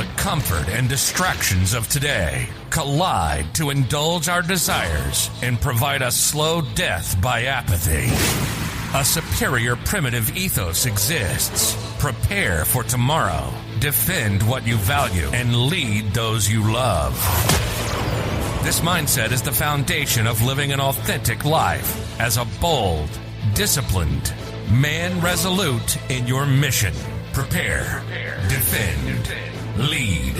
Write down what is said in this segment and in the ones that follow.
The comfort and distractions of today collide to indulge our desires and provide a slow death by apathy. A superior primitive ethos exists. Prepare for tomorrow. Defend what you value and lead those you love. This mindset is the foundation of living an authentic life as a bold, disciplined man resolute in your mission. Prepare, defend, lead.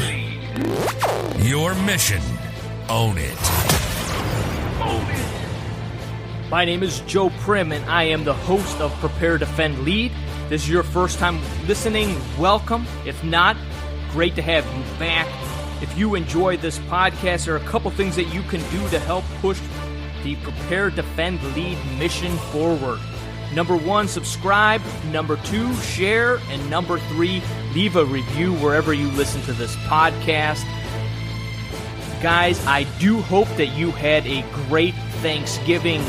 Your mission. Own it. My name is Joe Prim, and I am the host of Prepare.Defend.Lead. This is your first time listening, welcome. If not, great to have you back. If you enjoy this podcast, there are a couple things that you can do to help push the Prepare.Defend.Lead mission forward. Number 1, subscribe. Number 2, share. And number 3, leave a review wherever you listen to this podcast. Guys, I do hope that you had a great Thanksgiving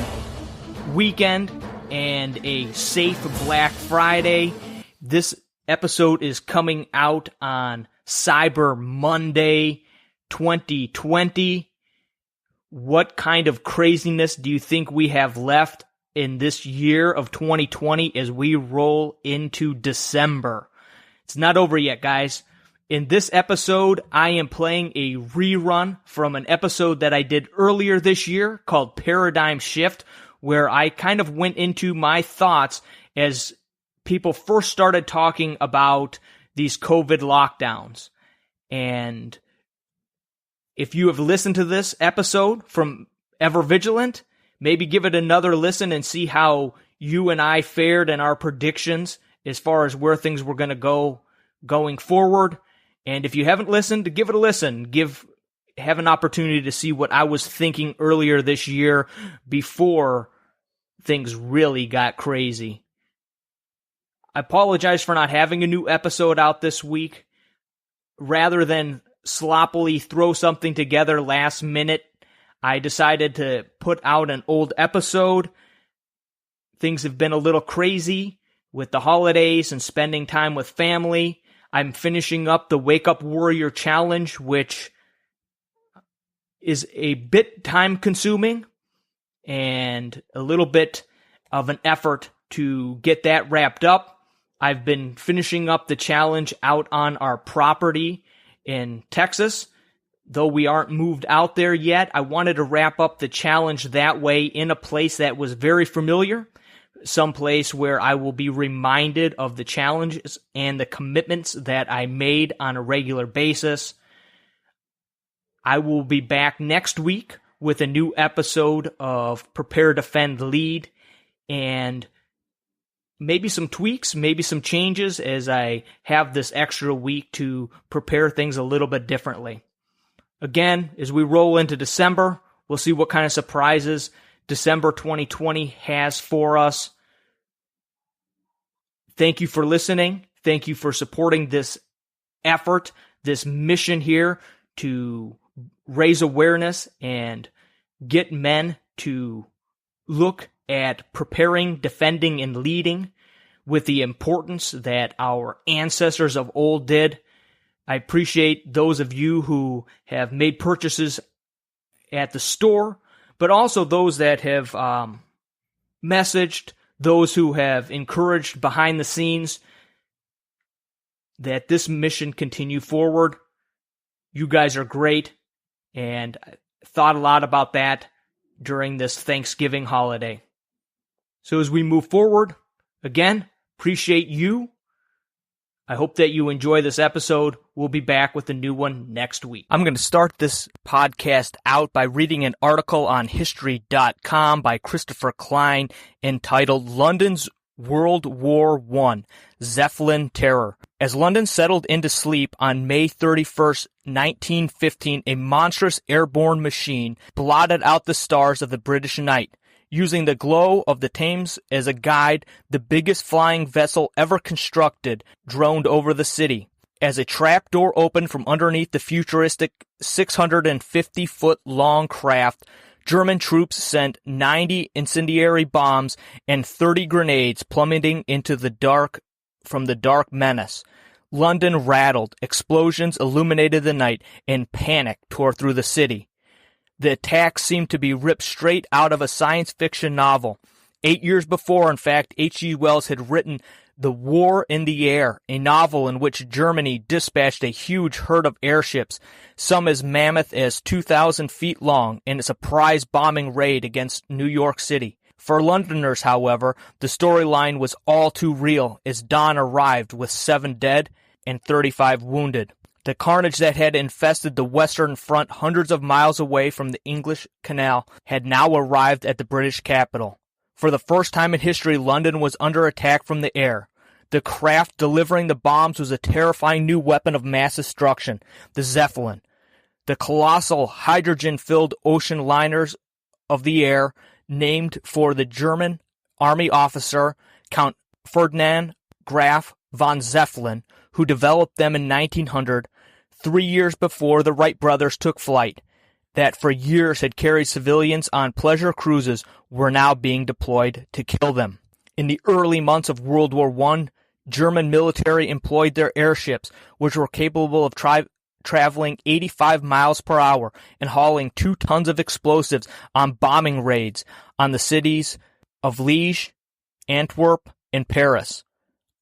weekend and a safe Black Friday. This episode is coming out on Cyber Monday 2020. What kind of craziness do you think we have left in this year of 2020 as we roll into December? It's not over yet, guys. In this episode, I am playing a rerun from an episode that I did earlier this year called Paradigm Shift, where I kind of went into my thoughts as people first started talking about these COVID lockdowns. And if you have listened to this episode from Ever Vigilant, maybe give it another listen and see how you and I fared in our predictions as far as where things were going to go going forward. And if you haven't listened, give it a listen. Have an opportunity to see what I was thinking earlier this year before things really got crazy. I apologize for not having a new episode out this week. Rather than sloppily throw something together last minute, I decided to put out an old episode. Things have been a little crazy with the holidays and spending time with family. I'm finishing up the Wake Up Warrior Challenge, which is a bit time-consuming and a little bit of an effort to get that wrapped up. I've been finishing up the challenge out on our property in Texas. Though we aren't moved out there yet, I wanted to wrap up the challenge that way in a place that was very familiar, some place where I will be reminded of the challenges and the commitments that I made on a regular basis. I will be back next week with a new episode of Prepare.Defend.Lead and maybe some tweaks, maybe some changes as I have this extra week to prepare things a little bit differently. Again, as we roll into December, we'll see what kind of surprises December 2020 has for us. Thank you for listening. Thank you for supporting this effort, this mission here to raise awareness and get men to look at preparing, defending, and leading with the importance that our ancestors of old did. I appreciate those of you who have made purchases at the store, but also those that have messaged, those who have encouraged behind the scenes that this mission continue forward. You guys are great, and I thought a lot about that during this Thanksgiving holiday. So as we move forward, again, appreciate you. I hope that you enjoy this episode. We'll be back with a new one next week. I'm going to start this podcast out by reading an article on History.com by Christopher Klein entitled London's World War I, Zeppelin Terror. As London settled into sleep on May 31st, 1915, a monstrous airborne machine blotted out the stars of the British night. Using the glow of the Thames as a guide, the biggest flying vessel ever constructed droned over the city. As a trapdoor opened from underneath the futuristic 650-foot-long craft, German troops sent 90 incendiary bombs and 30 grenades plummeting into the dark from the dark menace. London rattled, explosions illuminated the night, and panic tore through the city. The attack seemed to be ripped straight out of a science fiction novel. 8 years before, in fact, H.G. Wells had written The War in the Air, a novel in which Germany dispatched a huge herd of airships, some as mammoth as 2,000 feet long, in a surprise bombing raid against New York City. For Londoners, however, the storyline was all too real as dawn arrived with 7 dead and 35 wounded. The carnage that had infested the Western Front hundreds of miles away from the English Canal had now arrived at the British capital. For the first time in history, London was under attack from the air. The craft delivering the bombs was a terrifying new weapon of mass destruction, the Zeppelin. The colossal hydrogen-filled ocean liners of the air, named for the German army officer Count Ferdinand Graf von Zeppelin, who developed them in 1900, 3 years before the Wright brothers took flight, that for years had carried civilians on pleasure cruises, were now being deployed to kill them. In the early months of World War I, German military employed their airships, which were capable of traveling 85 miles per hour and hauling 2 tons of explosives on bombing raids on the cities of Liège, Antwerp, and Paris.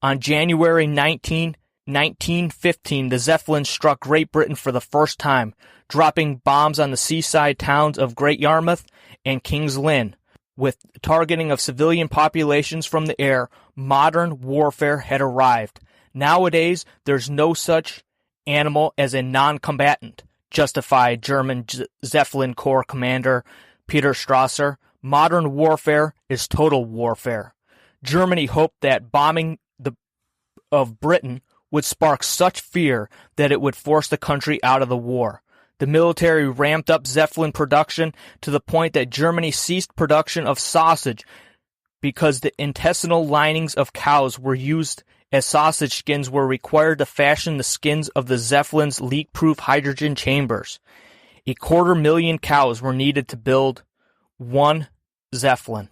On January 19, 1915, the Zeppelin struck Great Britain for the first time, dropping bombs on the seaside towns of Great Yarmouth and King's Lynn. With targeting of civilian populations from the air, modern warfare had arrived. Nowadays, there's no such animal as a non-combatant, justified German Zeppelin Corps commander Peter Strasser. Modern warfare is total warfare. Germany hoped that bombing of Britain would spark such fear that it would force the country out of the war. The military ramped up Zeppelin production to the point that Germany ceased production of sausage because the intestinal linings of cows were used as sausage skins were required to fashion the skins of the Zeppelin's leak-proof hydrogen chambers. 250,000 cows were needed to build one Zeppelin.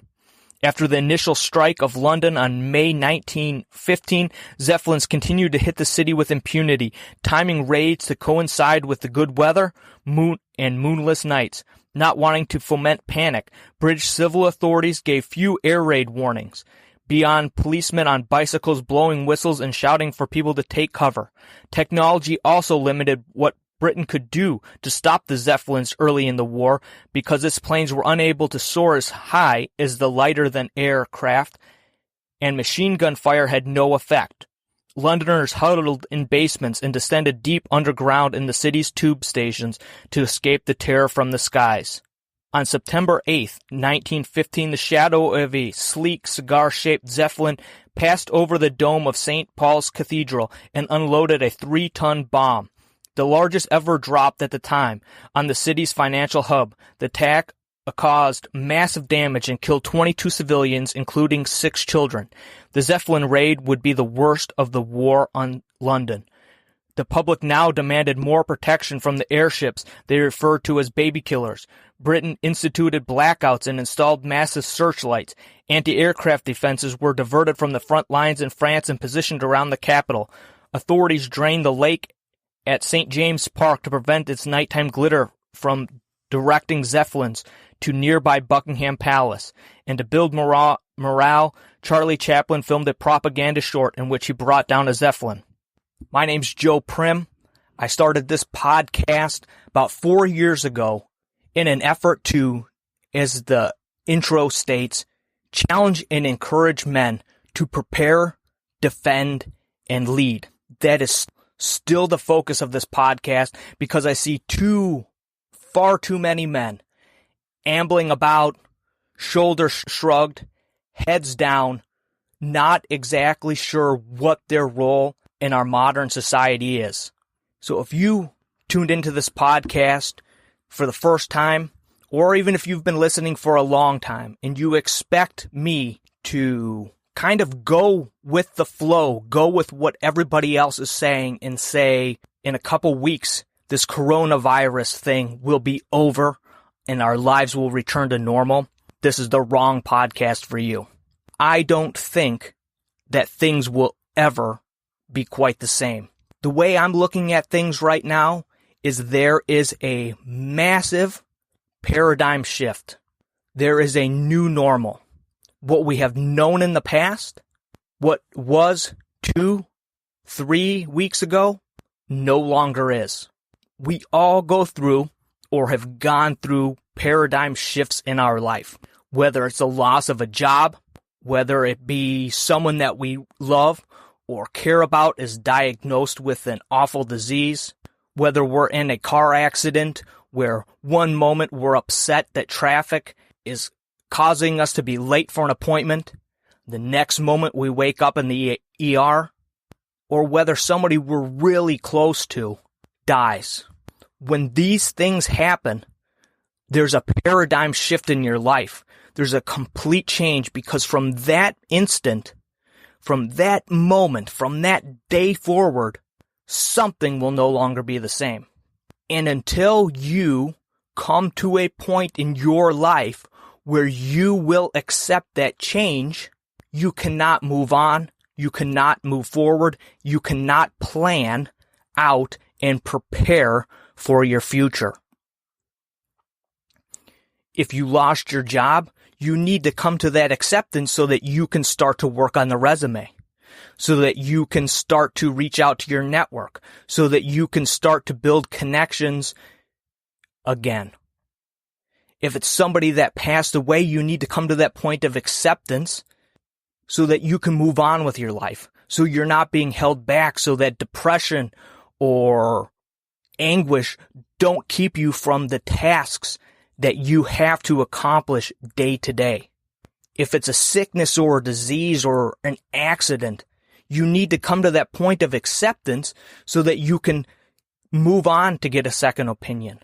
After the initial strike of London on May 1915, Zeppelins continued to hit the city with impunity, timing raids to coincide with the good weather, and moonless nights. Not wanting to foment panic, British civil authorities gave few air raid warnings, beyond policemen on bicycles blowing whistles and shouting for people to take cover. Technology also limited what Britain could do to stop the Zeppelins early in the war because its planes were unable to soar as high as the lighter-than-air craft, and machine gun fire had no effect. Londoners huddled in basements and descended deep underground in the city's tube stations to escape the terror from the skies. On September 8, 1915, the shadow of a sleek, cigar-shaped Zeppelin passed over the dome of St. Paul's Cathedral and unloaded a 3-ton bomb, the largest ever dropped at the time, on the city's financial hub. The attack caused massive damage and killed 22 civilians, including 6 children. The Zeppelin raid would be the worst of the war on London. The public now demanded more protection from the airships they referred to as baby killers. Britain instituted blackouts and installed massive searchlights. Anti-aircraft defenses were diverted from the front lines in France and positioned around the capital. Authorities drained the lake at St. James Park to prevent its nighttime glitter from directing Zeppelins to nearby Buckingham Palace. And to build morale, Charlie Chaplin filmed a propaganda short in which he brought down a Zeppelin. My name's Joe Prim. I started this podcast about 4 years ago in an effort to, as the intro states, challenge and encourage men to prepare, defend, and lead. That is still the focus of this podcast because I see far too many men ambling about, shoulders shrugged, heads down, not exactly sure what their role in our modern society is. So if you tuned into this podcast for the first time, or even if you've been listening for a long time and you expect me to kind of go with the flow, go with what everybody else is saying and say in a couple weeks, this coronavirus thing will be over and our lives will return to normal, this is the wrong podcast for you. I don't think that things will ever be quite the same. The way I'm looking at things right now is there is a massive paradigm shift. There is a new normal. What we have known in the past, what was 2-3 weeks ago, no longer is. We all go through or have gone through paradigm shifts in our life, whether it's the loss of a job, whether it be someone that we love or care about is diagnosed with an awful disease, whether we're in a car accident where one moment we're upset that traffic is causing us to be late for an appointment, the next moment we wake up in the ER, or whether somebody we're really close to dies. When these things happen, there's a paradigm shift in your life. There's a complete change because from that instant, from that moment, from that day forward, something will no longer be the same. And until you come to a point in your life where you will accept that change, you cannot move on, you cannot move forward, you cannot plan out and prepare for your future. If you lost your job, you need to come to that acceptance so that you can start to work on the resume, so that you can start to reach out to your network, so that you can start to build connections again. If it's somebody that passed away, you need to come to that point of acceptance so that you can move on with your life, so you're not being held back, so that depression or anguish don't keep you from the tasks that you have to accomplish day to day. If it's a sickness or a disease or an accident, you need to come to that point of acceptance so that you can move on to get a second opinion,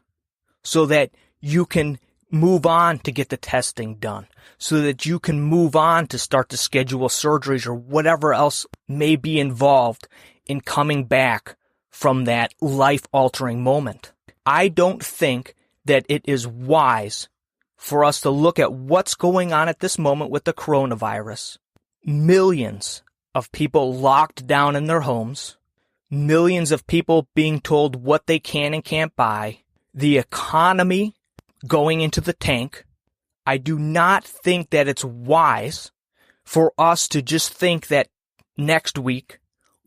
so that you can move on to get the testing done, so that you can move on to start to schedule surgeries or whatever else may be involved in coming back from that life-altering moment. I don't think that it is wise for us to look at what's going on at this moment with the coronavirus. Millions of people locked down in their homes, millions of people being told what they can and can't buy, the economy going into the tank. I do not think that it's wise for us to just think that next week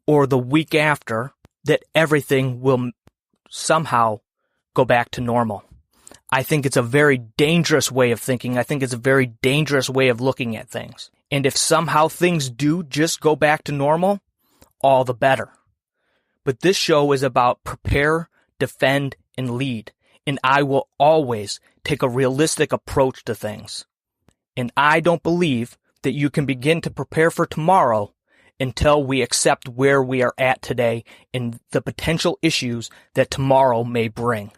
or the week after that everything will somehow go back to normal. I think it's a very dangerous way of thinking. I think it's a very dangerous way of looking at things. And if somehow things do just go back to normal, all the better. But this show is about prepare, defend, and lead. And I will always take a realistic approach to things. And I don't believe that you can begin to prepare for tomorrow until we accept where we are at today and the potential issues that tomorrow may bring.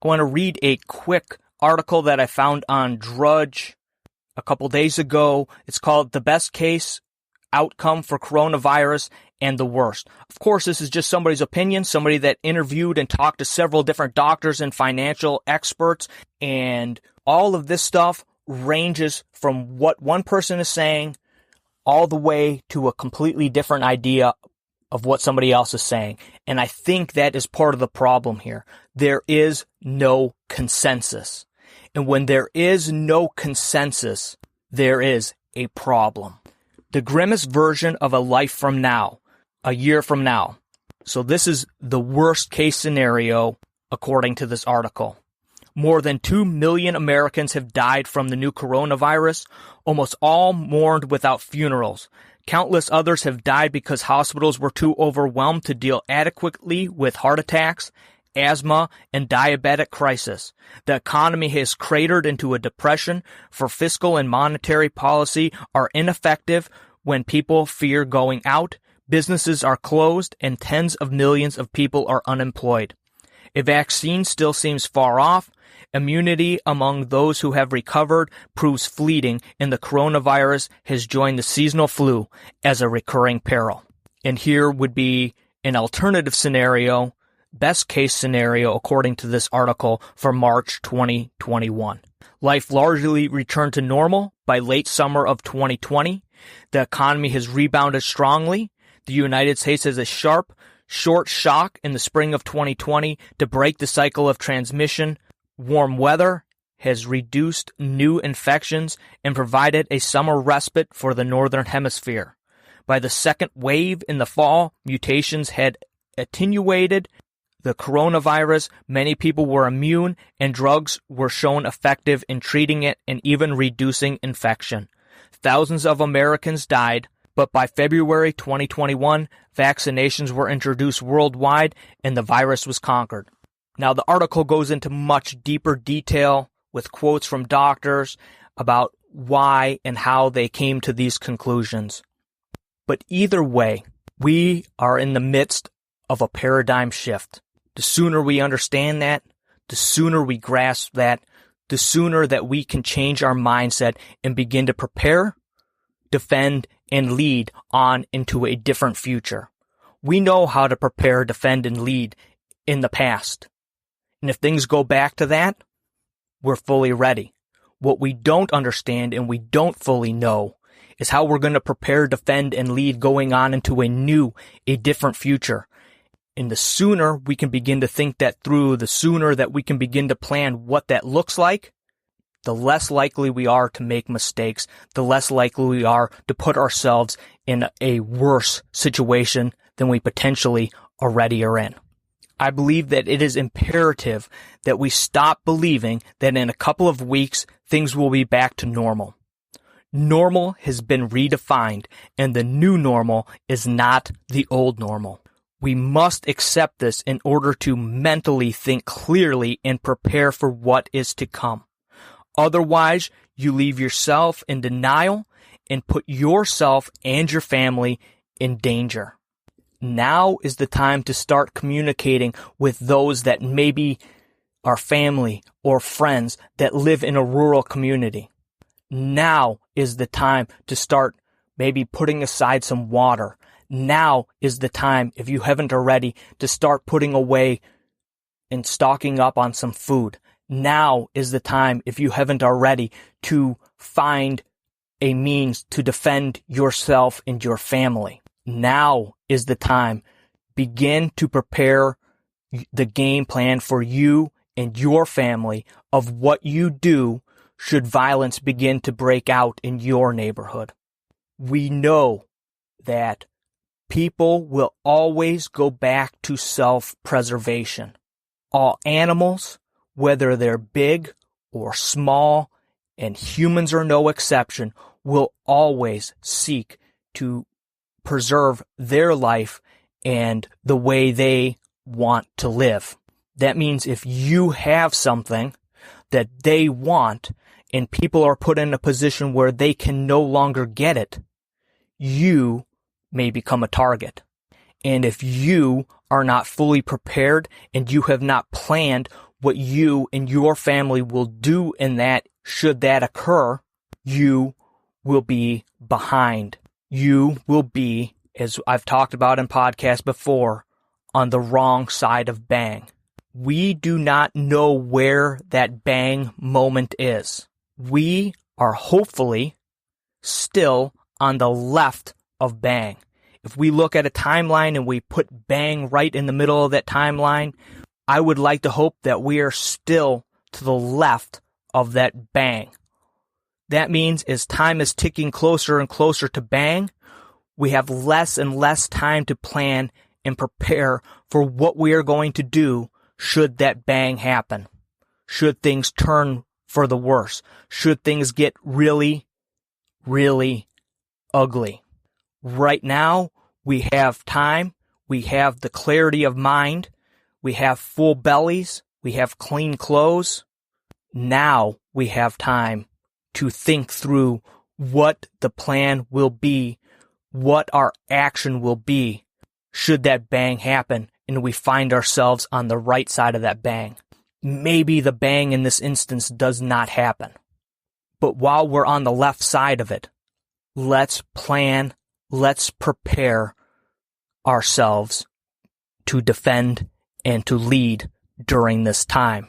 I want to read a quick article that I found on Drudge a couple days ago. It's called The Best Case Outcome for Coronavirus and the Worst. Of course, this is just somebody's opinion, somebody that interviewed and talked to several different doctors and financial experts, and all of this stuff ranges from what one person is saying all the way to a completely different idea of what somebody else is saying. And I think that is part of the problem here. There is no consensus. And when there is no consensus, there is a problem. The grimmest version of a life from now, a year from now. So this is the worst case scenario according to this article. More than 2 million Americans have died from the new coronavirus, almost all mourned without funerals. Countless others have died because hospitals were too overwhelmed to deal adequately with heart attacks, asthma, and diabetic crisis. The economy has cratered into a depression, for fiscal and monetary policy are ineffective when people fear going out, businesses are closed, and tens of millions of people are unemployed. A vaccine still seems far off. Immunity among those who have recovered proves fleeting, and the coronavirus has joined the seasonal flu as a recurring peril. And here would be an alternative scenario, best case scenario according to this article for March 2021. Life largely returned to normal by late summer of 2020. The economy has rebounded strongly. The United States has a sharp, short shock in the spring of 2020 to break the cycle of transmission. Warm weather has reduced new infections and provided a summer respite for the Northern Hemisphere. By the second wave in the fall, mutations had attenuated the coronavirus. Many people were immune, and drugs were shown effective in treating it and even reducing infection. Thousands of Americans died, but by February 2021, vaccinations were introduced worldwide and the virus was conquered. Now, the article goes into much deeper detail with quotes from doctors about why and how they came to these conclusions. But either way, we are in the midst of a paradigm shift. The sooner we understand that, the sooner we grasp that, the sooner that we can change our mindset and begin to prepare, defend, and lead on into a different future. We know how to prepare, defend, and lead in the past. And if things go back to that, we're fully ready. What we don't understand and we don't fully know is how we're going to prepare, defend, and lead going on into a different future. And the sooner we can begin to think that through, the sooner that we can begin to plan what that looks like, the less likely we are to make mistakes, the less likely we are to put ourselves in a worse situation than we potentially already are in. I believe that it is imperative that we stop believing that in a couple of weeks things will be back to normal. Normal has been redefined, and the new normal is not the old normal. We must accept this in order to mentally think clearly and prepare for what is to come. Otherwise, you leave yourself in denial and put yourself and your family in danger. Now is the time to start communicating with those that maybe are family or friends that live in a rural community. Now is the time to start maybe putting aside some water. Now is the time, if you haven't already, to start putting away and stocking up on some food. Now is the time, if you haven't already, to find a means to defend yourself and your family. Now is the time. Begin to prepare the game plan for you and your family of what you do should violence begin to break out in your neighborhood. We know that people will always go back to self-preservation. All animals, whether they're big or small, and humans are no exception, will always seek to preserve their life and the way they want to live. That means if you have something that they want and people are put in a position where they can no longer get it, you may become a target. And if you are not fully prepared and you have not planned what you and your family will do in that, should that occur, you will be behind. You will be, as I've talked about in podcasts before, on the wrong side of bang. We do not know where that bang moment is. We are hopefully still on the left of bang. If we look at a timeline and we put bang right in the middle of that timeline, I would like to hope that we are still to the left of that bang. That means as time is ticking closer and closer to bang, we have less and less time to plan and prepare for what we are going to do should that bang happen. Should things turn for the worse. Should things get really, really ugly. Right now, we have time. We have the clarity of mind. We have full bellies. We have clean clothes. Now we have time to think through what the plan will be, what our action will be should that bang happen and we find ourselves on the right side of that bang. Maybe the bang in this instance does not happen. But while we're on the left side of it, let's plan, let's prepare ourselves to defend and to lead during this time.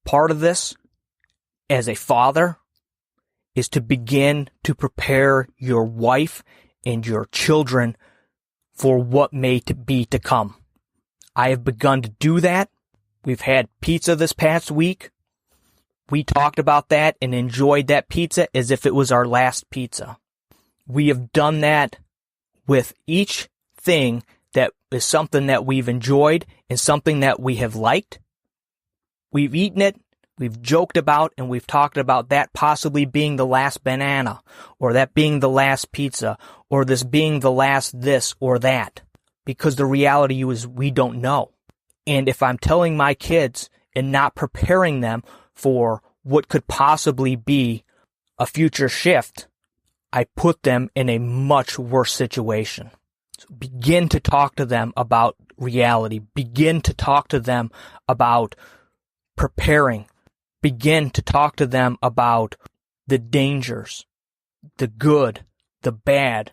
Part of this, as a father, is to begin to prepare your wife and your children for what may be to come. I have begun to do that. We've had pizza this past week. We talked about that and enjoyed that pizza as if it was our last pizza. We have done that with each thing that is something that we've enjoyed and something that we have liked. We've eaten it, we've joked about, and we've talked about that possibly being the last banana, or that being the last pizza, or this being the last this or that. Because the reality is we don't know. And if I'm telling my kids and not preparing them for what could possibly be a future shift, I put them in a much worse situation. So begin to talk to them about reality. Begin to talk to them about preparing. Begin to talk to them about the dangers, the good, the bad,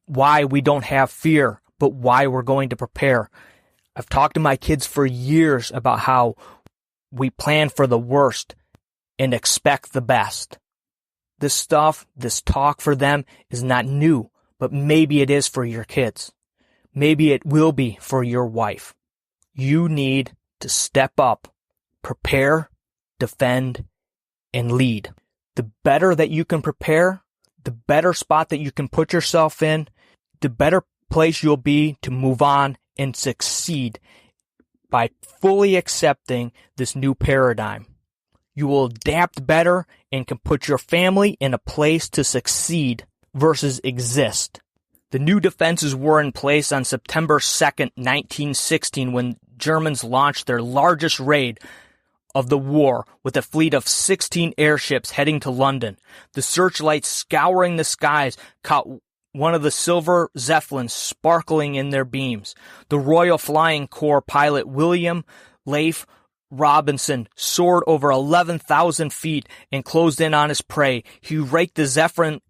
why we don't have fear, but why we're going to prepare. I've talked to my kids for years about how we plan for the worst and expect the best. This stuff, this talk for them is not new, but maybe it is for your kids. Maybe it will be for your wife. You need to step up, prepare, defend, and lead. The better that you can prepare, the better spot that you can put yourself in, the better place you'll be to move on and succeed by fully accepting this new paradigm. You will adapt better and can put your family in a place to succeed versus exist. The new defenses were in place on September 2nd, 1916, when Germans launched their largest raid of the war with a fleet of 16 airships heading to London. The searchlights scouring the skies caught one of the silver Zeppelins sparkling in their beams. The Royal Flying Corps pilot William Leif Robinson soared over 11,000 feet and closed in on his prey. He raked the Zeppelin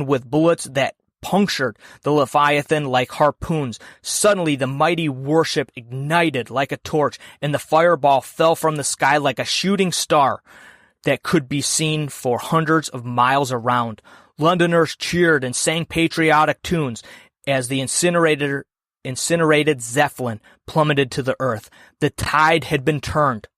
with bullets that punctured the Leviathan like harpoons. Suddenly, the mighty warship ignited like a torch, and the fireball fell from the sky like a shooting star that could be seen for hundreds of miles around. Londoners cheered and sang patriotic tunes as the incinerated Zeppelin plummeted to the earth. The tide had been turned.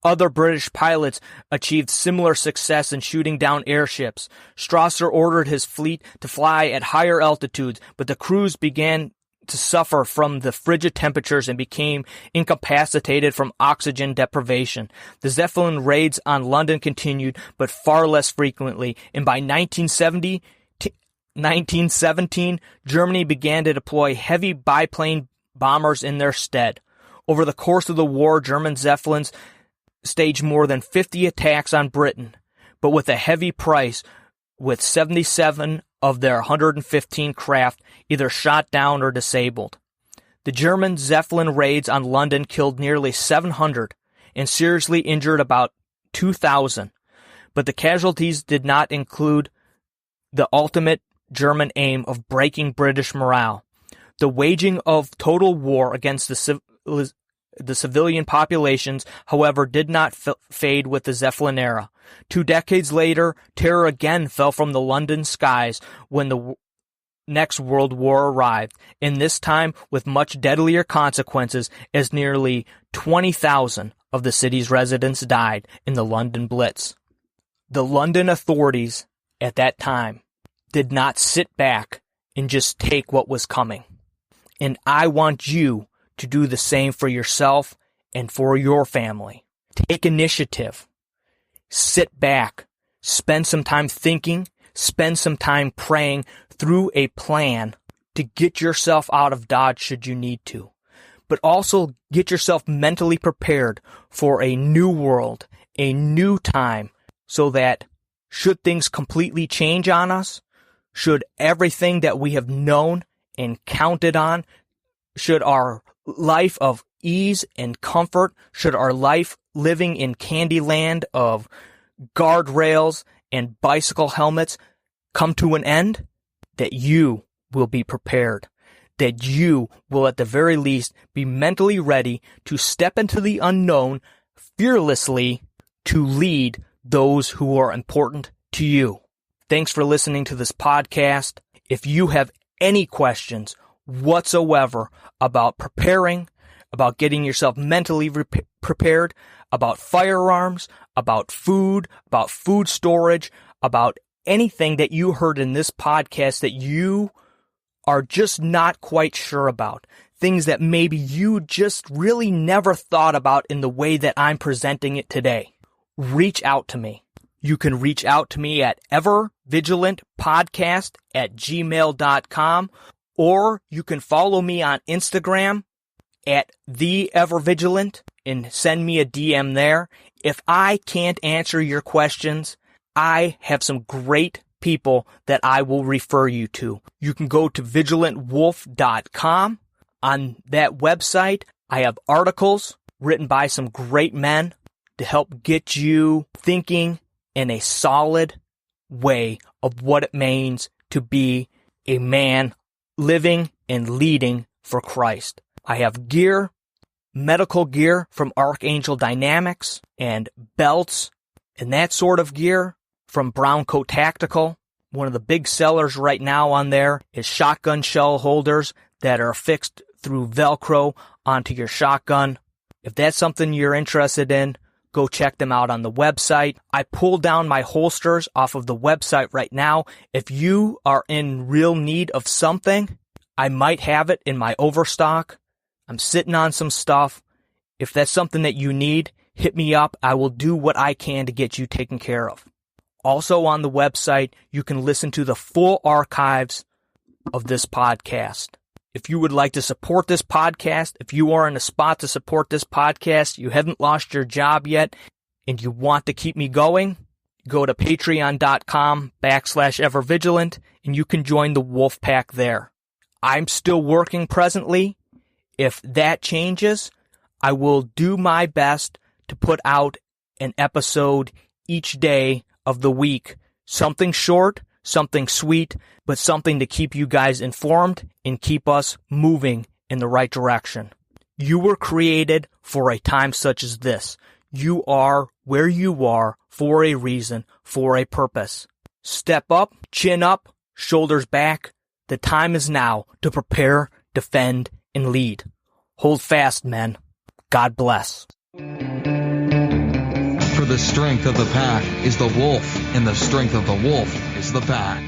Other British pilots achieved similar success in shooting down airships. Strasser ordered his fleet to fly at higher altitudes, but the crews began to suffer from the frigid temperatures and became incapacitated from oxygen deprivation. The Zeppelin raids on London continued, but far less frequently, and by 1917, Germany began to deploy heavy biplane bombers in their stead. Over the course of the war, German Zeppelins staged more than 50 attacks on Britain, but with a heavy price, with 77 of their 115 craft either shot down or disabled. The German Zeppelin raids on London killed nearly 700 and seriously injured about 2,000, but the casualties did not include the ultimate German aim of breaking British morale. The waging of total war against the civilian populations, however, did not fade with the Zeppelin era. 2 decades later, terror again fell from the London skies when the next World War arrived, and this time with much deadlier consequences, as nearly 20,000 of the city's residents died in the London Blitz. The London authorities at that time did not sit back and just take what was coming. And I want you to do the same for yourself and for your family. Take initiative. Sit back. Spend some time thinking. Spend some time praying through a plan to get yourself out of Dodge should you need to. But also get yourself mentally prepared for a new world, a new time, so that should things completely change on us, should everything that we have known and counted on, should our life of ease and comfort, should our life living in Candyland of guardrails and bicycle helmets come to an end, that you will be prepared, that you will at the very least be mentally ready to step into the unknown fearlessly to lead those who are important to you. Thanks for listening to this podcast. If you have any questions whatsoever about preparing, about getting yourself mentally prepared, about firearms, about food storage, about anything that you heard in this podcast that you are just not quite sure about. Things that maybe you just really never thought about in the way that I'm presenting it today. Reach out to me. You can reach out to me at evervigilantpodcast@gmail.com, or you can follow me on Instagram at @theevervigilant and send me a DM there. If I can't answer your questions, I have some great people that I will refer you to. You can go to vigilantwolf.com. On that website, I have articles written by some great men to help get you thinking in a solid way of what it means to be a man living and leading for Christ. I have gear, medical gear from Archangel Dynamics, and belts and that sort of gear from Brown Coat Tactical. One of the big sellers right now on there is shotgun shell holders that are affixed through Velcro onto your shotgun. If that's something you're interested in, go check them out on the website. I pulled down my holsters off of the website right now. If you are in real need of something, I might have it in my overstock. I'm sitting on some stuff. If that's something that you need, hit me up. I will do what I can to get you taken care of. Also on the website, you can listen to the full archives of this podcast. If you would like to support this podcast, if you are in a spot to support this podcast, you haven't lost your job yet, and you want to keep me going, go to patreon.com/evervigilant, and you can join the Wolf Pack there. I'm still working presently. If that changes, I will do my best to put out an episode each day of the week. Something short, something sweet, but something to keep you guys informed and keep us moving in the right direction. You were created for a time such as this. You are where you are for a reason, for a purpose. Step up, chin up, shoulders back. The time is now to prepare, defend, and lead. Hold fast, men. God bless. For the strength of the pack is the wolf, and the strength of the wolf is the pack.